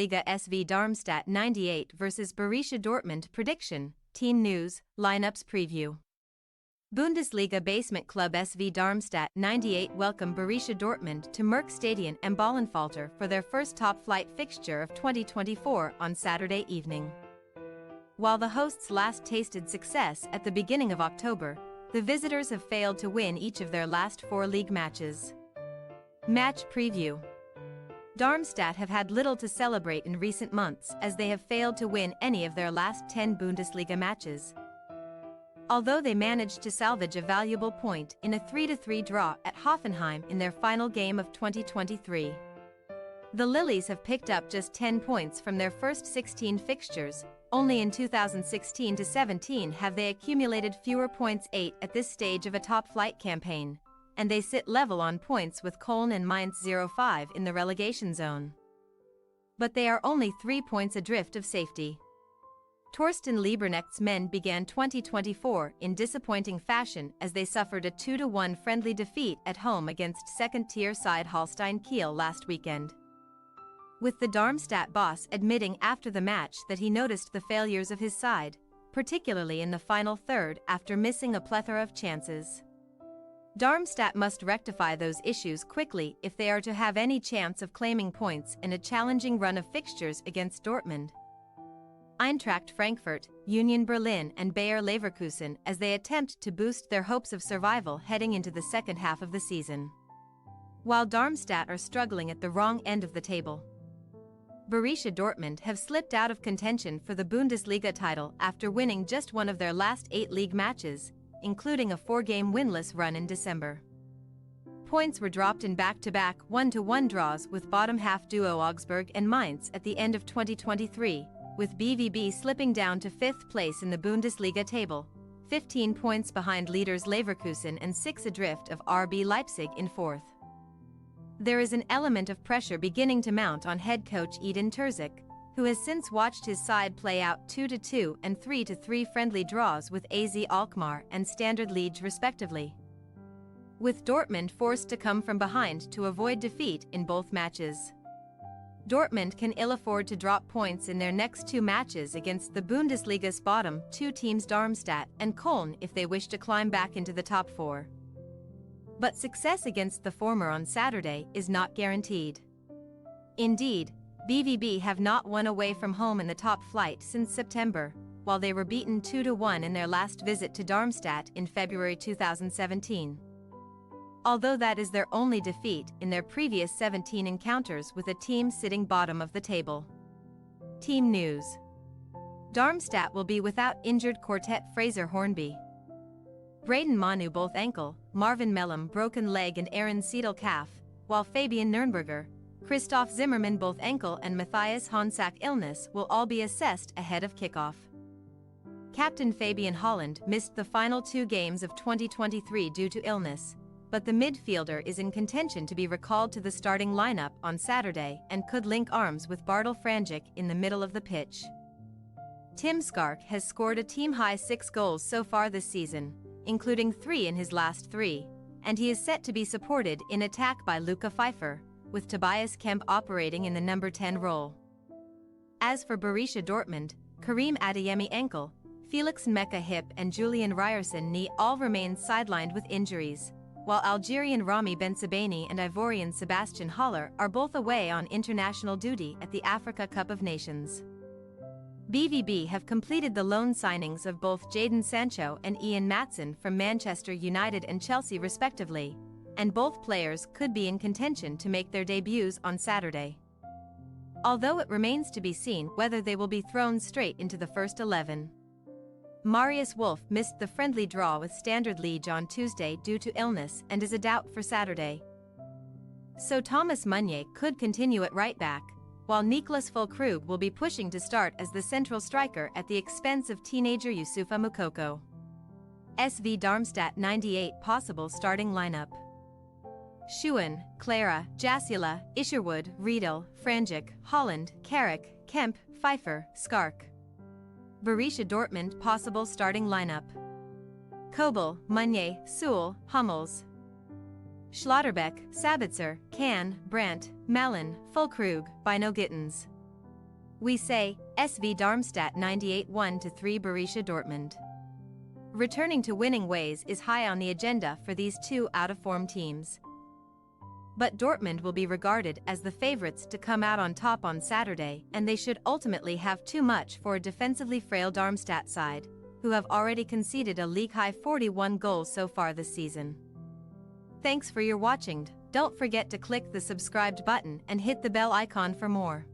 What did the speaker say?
Bundesliga SV Darmstadt 98 vs Borussia Dortmund prediction, team news, lineups preview. Bundesliga basement club SV Darmstadt 98 welcome Borussia Dortmund to Merck-Stadion and Bollenfalltor for their first top-flight fixture of 2024 on Saturday evening. While the hosts last tasted success at the beginning of October, the visitors have failed to win each of their last 4 league matches. Match preview. Darmstadt have had little to celebrate in recent months as they have failed to win any of their last 10 Bundesliga matches. Although they managed to salvage a valuable point in a 3-3 draw at Hoffenheim in their final game of 2023. The Lilies have picked up just 10 points from their first 16 fixtures. Only in 2016-17 have they accumulated fewer points, 8 at this stage of a top-flight campaign, and they sit level on points with Köln and Mainz 05 in the relegation zone. But they are only 3 points adrift of safety. Torsten Lieberknecht's men began 2024 in disappointing fashion as they suffered a 2-1 friendly defeat at home against second-tier side Holstein Kiel last weekend. With the Darmstadt boss admitting after the match that he noticed the failures of his side, particularly in the final third after missing a plethora of chances. Darmstadt must rectify those issues quickly if they are to have any chance of claiming points in a challenging run of fixtures against Dortmund, Eintracht Frankfurt, Union Berlin and Bayer Leverkusen as they attempt to boost their hopes of survival heading into the second half of the season. While Darmstadt are struggling at the wrong end of the table, Borussia Dortmund have slipped out of contention for the Bundesliga title after winning just one of their last 8 league matches, including a 4-game winless run in December. Points were dropped in back-to-back 1-1 draws with bottom-half duo Augsburg and Mainz at the end of 2023, with BVB slipping down to 5th place in the Bundesliga table, 15 points behind leaders Leverkusen and 6 adrift of RB Leipzig in 4th. There is an element of pressure beginning to mount on head coach Edin Terzic, who has since watched his side play out 2-2 and 3-3 friendly draws with AZ Alkmaar and Standard Liège respectively, with Dortmund forced to come from behind to avoid defeat in both matches. Dortmund can ill afford to drop points in their next 2 matches against the Bundesliga's bottom 2 teams Darmstadt and Köln if they wish to climb back into the top 4. But success against the former on Saturday is not guaranteed. Indeed, BVB have not won away from home in the top flight since September, while they were beaten 2-1 in their last visit to Darmstadt in February 2017. Although that is their only defeat in their previous 17 encounters with a team sitting bottom of the table. Team news. Darmstadt will be without injured quartet Fraser Hornby, Braden Manu both ankle, Marvin Mellum broken leg and Aaron Seidel calf, while Fabian Nürnberger, Christoph Zimmermann both ankle and Matthias Honsack illness will all be assessed ahead of kickoff. Captain Fabian Holland missed the final 2 games of 2023 due to illness, but the midfielder is in contention to be recalled to the starting lineup on Saturday and could link arms with Bartel Franjic in the middle of the pitch. Tim Skark has scored a team-high 6 goals so far this season, including 3 in his last 3, and he is set to be supported in attack by Luca Pfeiffer, with Tobias Kemp operating in the number 10 role. As for Borussia Dortmund, Karim Adeyemi ankle, Felix Meka hip and Julian Ryerson knee all remain sidelined with injuries, while Algerian Rami Bensebaini and Ivorian Sebastian Haller are both away on international duty at the Africa Cup of Nations. BVB have completed the loan signings of both Jadon Sancho and Ian Maatsen from Manchester United and Chelsea respectively, and both players could be in contention to make their debuts on Saturday, although it remains to be seen whether they will be thrown straight into the first 11. Marius Wolf missed the friendly draw with Standard Liège on Tuesday due to illness and is a doubt for Saturday. So Thomas Meunier could continue at right back, while Niklas Füllkrug will be pushing to start as the central striker at the expense of teenager Youssoufa Moukoko. SV Darmstadt 98 possible starting lineup: Schuhen, Clara, Jasula, Isherwood, Riedel, Franjic, Holland, Carrick, Kemp, Pfeiffer, Skark. Borussia Dortmund possible starting lineup: Kobel, Meunier, Sewell, Hummels, Schlotterbeck, Sabitzer, Kahn, Brandt, Malen, Füllkrug, Bino Gittens. We say, SV Darmstadt 98 1-3 Borussia Dortmund. Returning to winning ways is high on the agenda for these two out-of-form teams. But Dortmund will be regarded as the favorites to come out on top on Saturday, and they should ultimately have too much for a defensively frail Darmstadt side, who have already conceded a league-high 41 goals so far this season. Thanks for your watching. Don't forget to click the subscribed button and hit the bell icon for more.